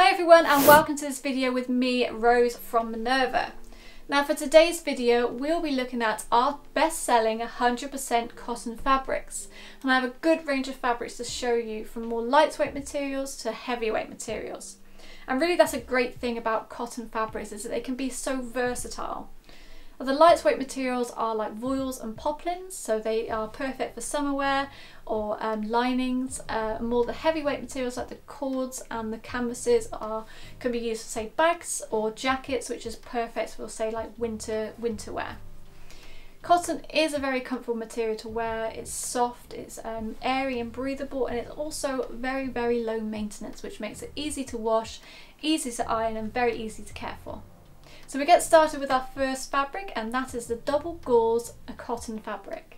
Hi everyone and welcome to this video with me, Rose from Minerva. Now for today's video we'll be looking at our best-selling 100% cotton fabrics, and I have a good range of fabrics to show you, from more lightweight materials to heavyweight materials. And really that's a great thing about cotton fabrics, is that they can be so versatile. The lightweight materials are like voiles and poplins, so they are perfect for summer wear or linings. More the heavyweight materials like the cords and the canvases can be used for say bags or jackets, which is perfect for say like winter wear. Cotton is a very comfortable material to wear. It's soft, it's airy and breathable, and it's also very low maintenance, which makes it easy to wash, easy to iron and very easy to care for. So we get started with our first fabric, and that is the double gauze cotton fabric.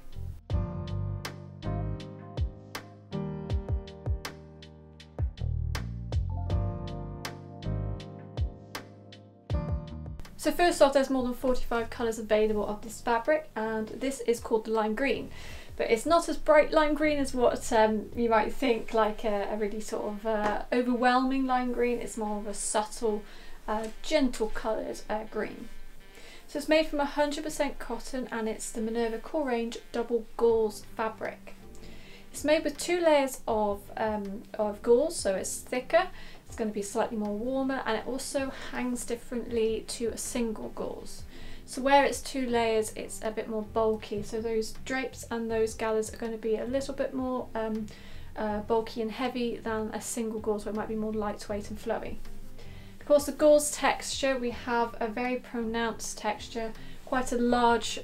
So first off, there's more than 45 colours available of this fabric, and this is called the lime green. But it's not as bright lime green as what you might think, like a really sort of overwhelming lime green. It's more of a subtle, gentle coloured green. So it's made from 100% cotton, and it's the Minerva core range double gauze fabric. It's made with 2 layers of gauze, so it's thicker, it's going to be slightly more warmer, and it also hangs differently to a single gauze. So where it's 2 layers, it's a bit more bulky, so those drapes and those gathers are going to be a little bit more bulky and heavy than a single gauze, where it might be more lightweight and flowy. Of course, the gauze texture, we have a very pronounced texture, quite a large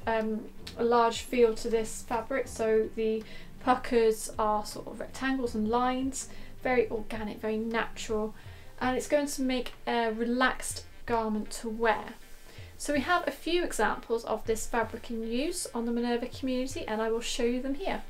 feel to this fabric. So the puckers are sort of rectangles and lines, very organic, very natural, and it's going to make a relaxed garment to wear. So we have a few examples of this fabric in use on the Minerva community, and I will show you them here.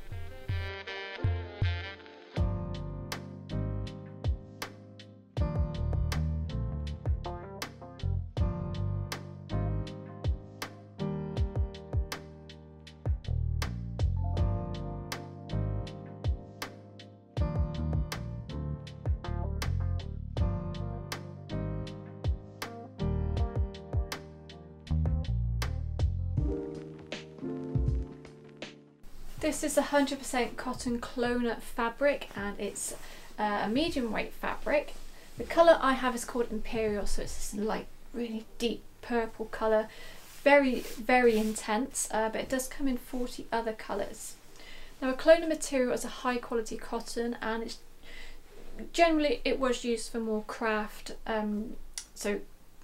This is 100% cotton clona fabric, and it's a medium weight fabric. The colour I have is called Imperial, so it's this light, really deep purple colour, very intense, but it does come in 40 other colours. Now a clona material is a high quality cotton, and it's generally it was used for more craft,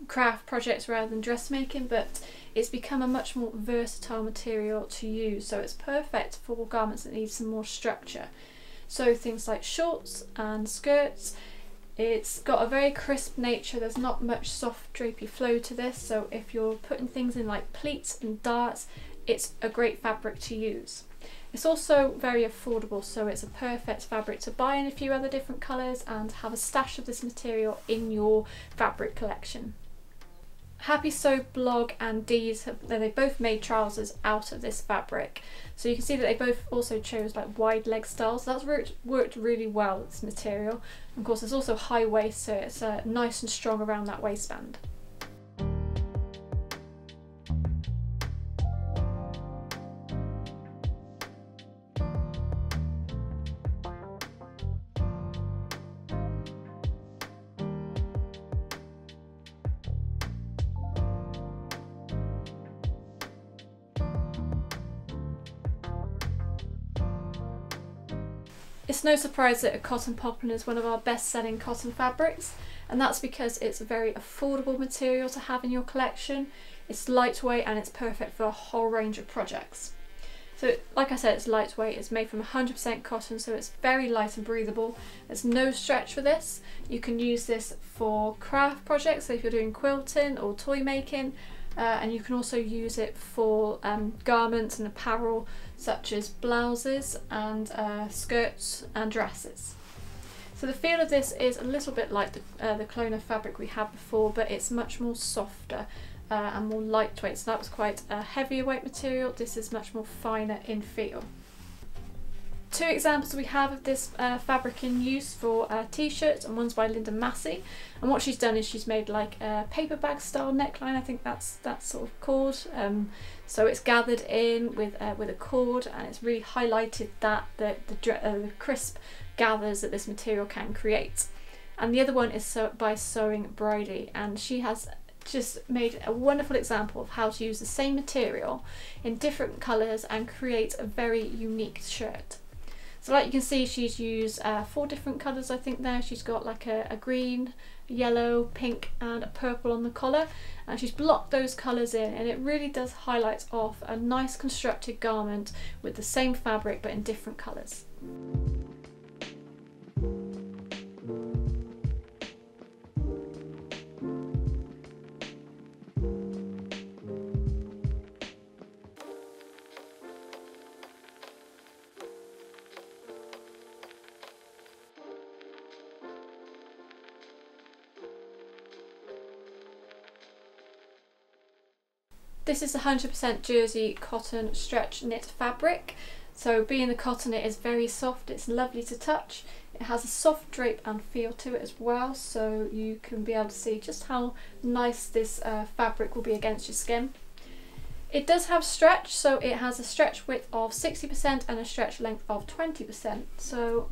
craft projects rather than dressmaking, but it's become a much more versatile material to use, so it's perfect for garments that need some more structure. So things like shorts and skirts. It's got a very crisp nature, there's not much soft drapey flow to this, so if you're putting things in like pleats and darts, it's a great fabric to use. It's also very affordable, so it's a perfect fabric to buy in a few other different colours and have a stash of this material in your fabric collection. Happy Sew blog and Dee's, they both made trousers out of this fabric, so you can see that they both also chose like wide leg styles, so that's worked really well with this material. And of course there's also high waist, so it's nice and strong around that waistband. It's no surprise that a cotton poplin is one of our best-selling cotton fabrics, and that's because it's a very affordable material to have in your collection. It's lightweight and it's perfect for a whole range of projects. So like I said, it's lightweight, it's made from 100% cotton, so it's very light and breathable. There's no stretch for this. You can use this for craft projects, so if you're doing quilting or toy making, and you can also use it for garments and apparel such as blouses and skirts and dresses. So the feel of this is a little bit like the clona fabric we had before, but it's much more softer and more lightweight. So that was quite a heavier weight material. This is much more finer in feel. Two examples we have of this fabric in use for t-shirts, and one's by Linda Massey, and what she's done is she's made like a paper bag style neckline, I think that's sort of cord. So it's gathered in with a cord, and it's really highlighted that the crisp gathers that this material can create. And the other one is by Sewing Bridie, and she has just made a wonderful example of how to use the same material in different colours and create a very unique shirt. So like you can see, she's used 4 different colours I think there. She's got like a green, yellow, pink and a purple on the collar, and she's blocked those colours in, and it really does highlight off a nice constructed garment with the same fabric but in different colours. This is 100% jersey cotton stretch knit fabric. So being the cotton, it is very soft, it's lovely to touch. It has a soft drape and feel to it as well, so you can be able to see just how nice this fabric will be against your skin. It does have stretch, so it has a stretch width of 60% and a stretch length of 20%. So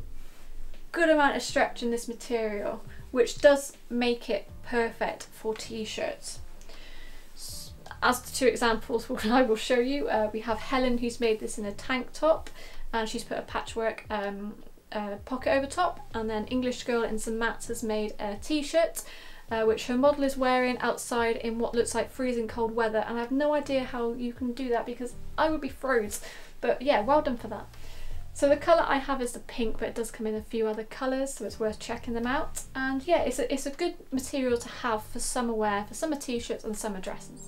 good amount of stretch in this material, which does make it perfect for t-shirts. As the 2 examples I will show you, we have Helen, who's made this in a tank top, and she's put a patchwork pocket over top, and then English Girl in some mats has made a t-shirt which her model is wearing outside in what looks like freezing cold weather, and I have no idea how you can do that because I would be froze, but yeah, well done for that. So the colour I have is the pink, but it does come in a few other colours, so it's worth checking them out. And yeah, it's a good material to have for summer wear, for summer t-shirts and summer dresses.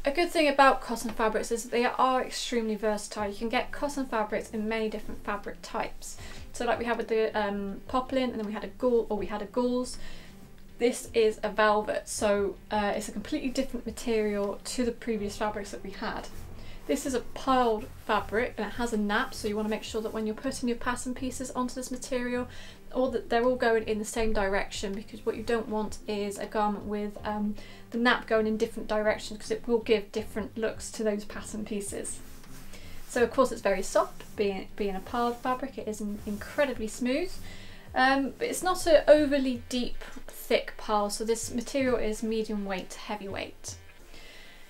A good thing about cotton fabrics is that they are extremely versatile. You can get cotton fabrics in many different fabric types. So like we had with the poplin, and then we had a gauze. This is a velvet, so it's a completely different material to the previous fabrics that we had. This is a piled fabric, and it has a nap, so you want to make sure that when you're putting your pattern pieces onto this material, that they're all going in the same direction, because what you don't want is a garment with the nap going in different directions, because it will give different looks to those pattern pieces. So of course it's very soft, being a piled fabric, it is incredibly smooth, but it's not an overly deep, thick pile, so this material is medium weight to heavy weight.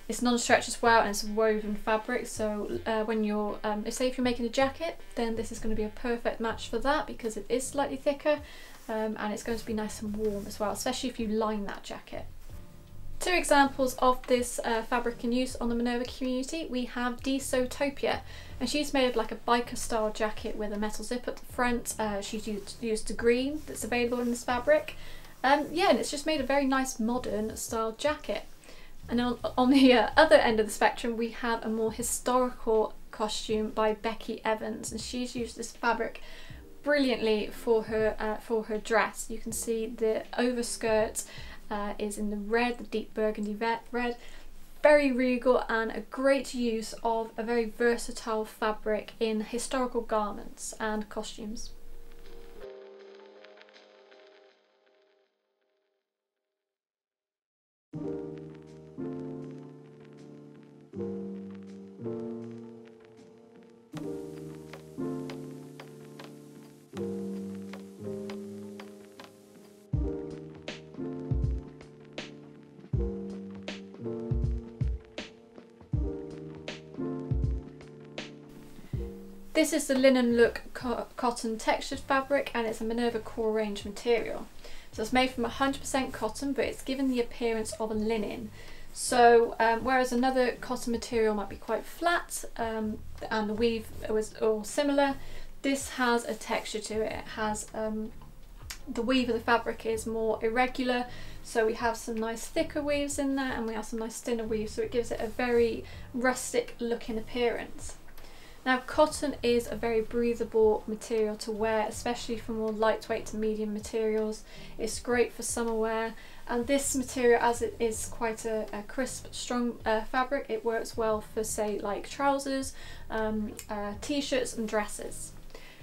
It's non-stretch as well, and it's a woven fabric, so when you're, say if you're making a jacket, then this is going to be a perfect match for that, because it is slightly thicker, and it's going to be nice and warm as well, especially if you line that jacket. 2 examples of this fabric in use on the Minerva community. We have Sewtopia, and she's made like a biker style jacket with a metal zip at the front. She's used the green that's available in this fabric. Yeah, and it's just made a very nice modern style jacket. And on the other end of the spectrum, we have a more historical costume by Becky Evans, and she's used this fabric brilliantly for her dress. You can see the overskirt is in the red, the deep burgundy red, very regal, and a great use of a very versatile fabric in historical garments and costumes. This is the Linen Look cotton textured fabric, and it's a Minerva core range material. So it's made from 100% cotton, but it's given the appearance of a linen. So whereas another cotton material might be quite flat and the weave was all similar, this has a texture to it. It has The weave of the fabric is more irregular, so we have some nice thicker weaves in there and we have some nice thinner weaves, so it gives it a very rustic looking appearance. Now cotton is a very breathable material to wear, especially for more lightweight to medium materials. It's great for summer wear, and this material, as it is quite a crisp, strong fabric, it works well for, say, like trousers, t-shirts and dresses.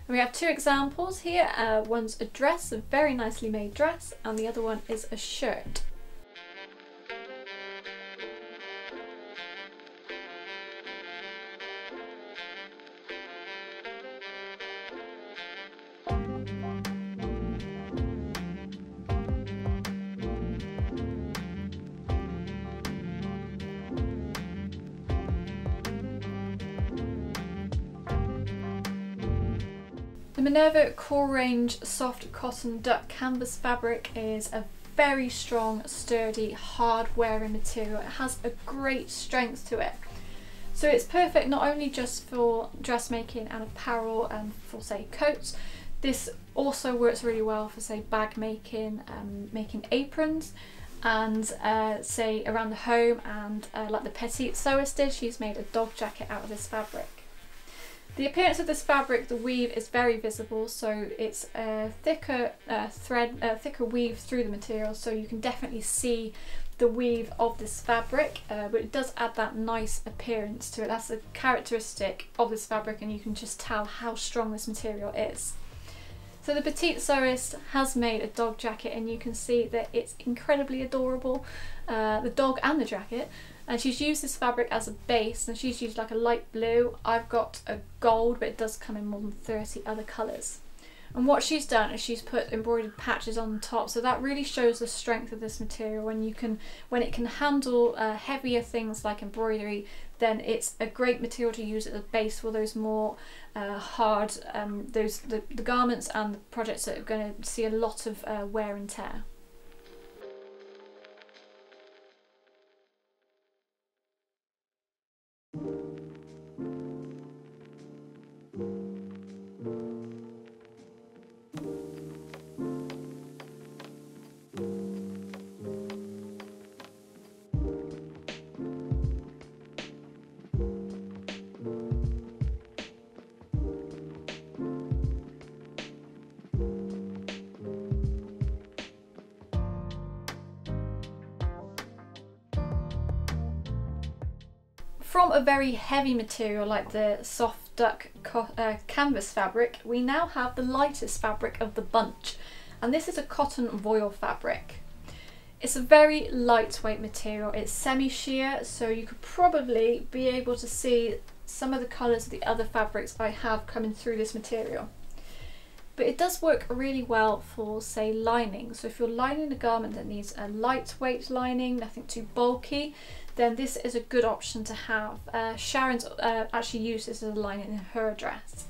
And we have two examples here. One's a dress, a very nicely made dress, and the other one is a shirt. The Minerva Core Range Soft Cotton Duck Canvas fabric is a very strong, sturdy, hard wearing material. It has a great strength to it. So it's perfect not only just for dressmaking and apparel and for, say, coats. This also works really well for, say, bag making, making aprons, and say around the home, and like the petite sewist did, she's made a dog jacket out of this fabric. The appearance of this fabric, the weave is very visible, so it's a thicker thicker weave through the material, so you can definitely see the weave of this fabric, but it does add that nice appearance to it. That's a characteristic of this fabric, and you can just tell how strong this material is. So the petite sewist has made a dog jacket, and you can see that it's incredibly adorable, the dog and the jacket. And she's used this fabric as a base, and she's used like a light blue. I've got a gold, but it does come in more than 30 other colours. And what she's done is she's put embroidered patches on the top, so that really shows the strength of this material. When it can handle heavier things like embroidery, then it's a great material to use at the base for those more hard, the garments and the projects that are going to see a lot of wear and tear. From a very heavy material like the soft duck canvas fabric, we now have the lightest fabric of the bunch, and this is a cotton voile fabric. It's a very lightweight material, it's semi-sheer, so you could probably be able to see some of the colours of the other fabrics I have coming through this material. But it does work really well for, say, lining. So if you're lining a garment that needs a lightweight lining, nothing too bulky, then this is a good option to have. Sharon's actually used this as a lining in her dress.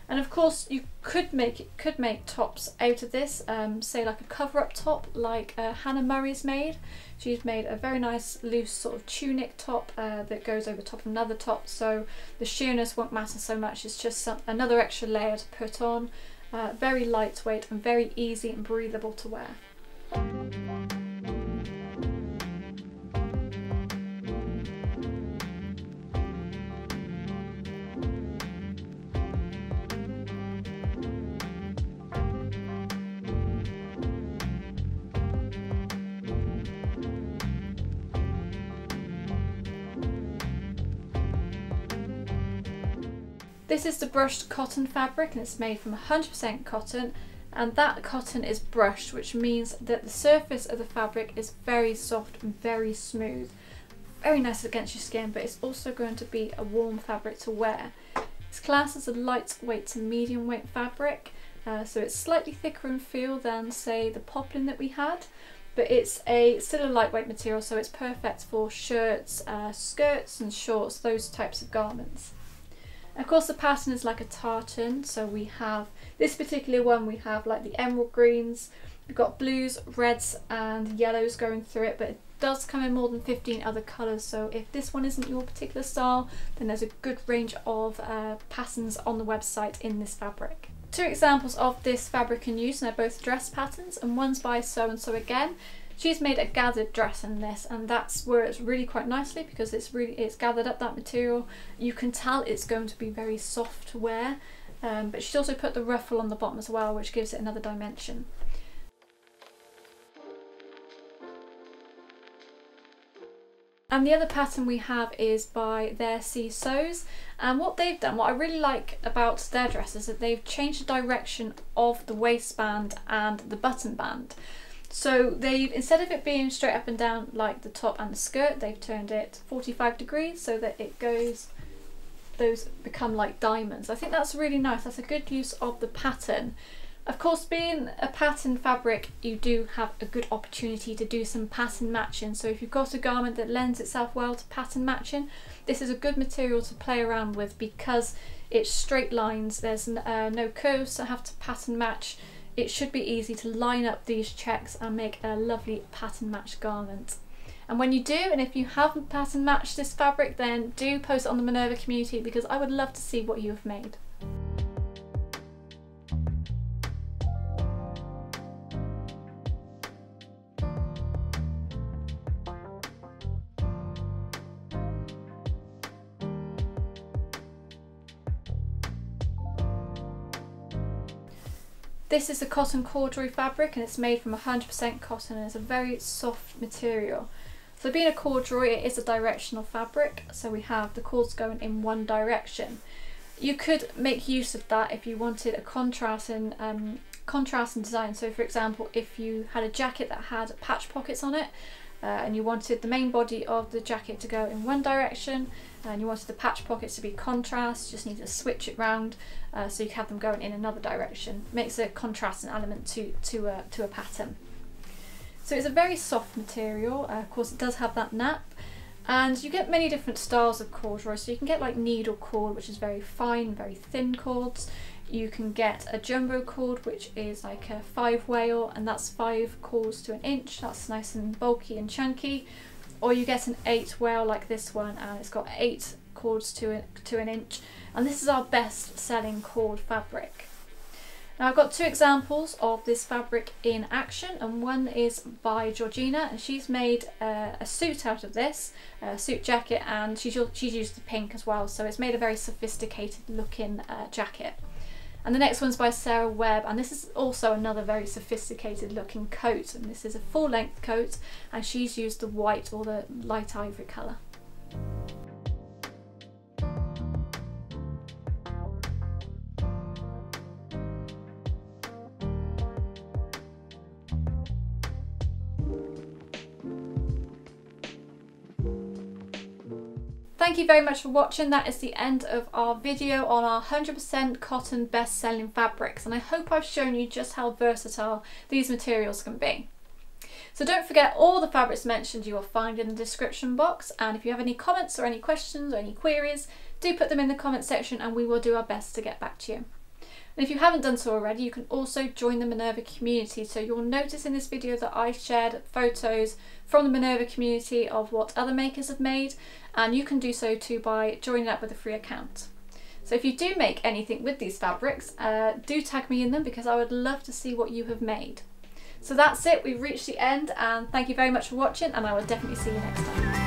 And of course you could make tops out of this, say like a cover-up top like Hannah Murray's made. She's made a very nice loose sort of tunic top that goes over top of another top, so the sheerness won't matter so much. It's just another extra layer to put on. Very lightweight and very easy and breathable to wear. This is the brushed cotton fabric, and it's made from 100% cotton, and that cotton is brushed, which means that the surface of the fabric is very soft and very smooth. Very nice against your skin, but it's also going to be a warm fabric to wear. It's classed as a lightweight to medium weight fabric, so it's slightly thicker in feel than, say, the Poppin that we had, but it's still a lightweight material, so it's perfect for shirts, skirts and shorts, those types of garments. Of course the pattern is like a tartan, so we have this particular one, we have like the emerald greens, we've got blues, reds and yellows going through it, but it does come in more than 15 other colours, so if this one isn't your particular style, then there's a good range of patterns on the website in this fabric. two examples of this fabric in use, and they're both dress patterns, and one's by So and So again. She's made a gathered dress in this, and that's where it's really quite nicely because it's gathered up that material. You can tell it's going to be very soft to wear, but she's also put the ruffle on the bottom as well, which gives it another dimension. And the other pattern we have is by Their Sea Sews, and what they've done, what I really like about their dress is that they've changed the direction of the waistband and the button band. So they've, instead of it being straight up and down like the top and the skirt, they've turned it 45 degrees so that it goes, those become like diamonds. I think that's really nice. That's a good use of the pattern. Of course, being a pattern fabric, you do have a good opportunity to do some pattern matching. So if you've got a garment that lends itself well to pattern matching, this is a good material to play around with because it's straight lines. There's no curves to have to pattern match. It should be easy to line up these checks and make a lovely pattern matched garment. And when you do, and if you haven't pattern matched this fabric, then do post it on the Minerva community because I would love to see what you have made. This is a cotton corduroy fabric and it's made from 100% cotton and it's a very soft material. So being a corduroy, it is a directional fabric, so we have the cords going in one direction. You could make use of that if you wanted a contrast in design. So for example, if you had a jacket that had patch pockets on it and you wanted the main body of the jacket to go in one direction and you wanted the patch pockets to be contrast, you just need to switch it round so you can have them going in another direction. Makes a contrasting element to a pattern. So it's a very soft material. Of course it does have that nap, and you get many different styles of corduroy. So you can get like needle cord, which is very fine, very thin cords. You can get a jumbo cord, which is like a 5 Voil, and that's 5 cords to an inch. That's nice and bulky and chunky. Or you get an 8 Voil like this one, and it's got 8 cords to an inch. And this is our best selling cord fabric. Now I've got two examples of this fabric in action, and one is by Georgina, and she's made a suit out of this, a suit jacket, and she's used the pink as well, so it's made a very sophisticated looking jacket. And the next one's by Sarah Webb, and this is also another very sophisticated looking coat, and this is a full length coat, and she's used the white or the light ivory colour. Thank you very much for watching. That is the end of our video on our 100% cotton best-selling fabrics, and I hope I've shown you just how versatile these materials can be. So don't forget, all the fabrics mentioned you will find in the description box, and if you have any comments or any questions or any queries, do put them in the comment section and we will do our best to get back to you. And if you haven't done so already, you can also join the Minerva community. So you'll notice in this video that I shared photos from the Minerva community of what other makers have made, and you can do so too by joining up with a free account. So if you do make anything with these fabrics, do tag me in them because I would love to see what you have made. So that's it, we've reached the end, and thank you very much for watching, and I will definitely see you next time.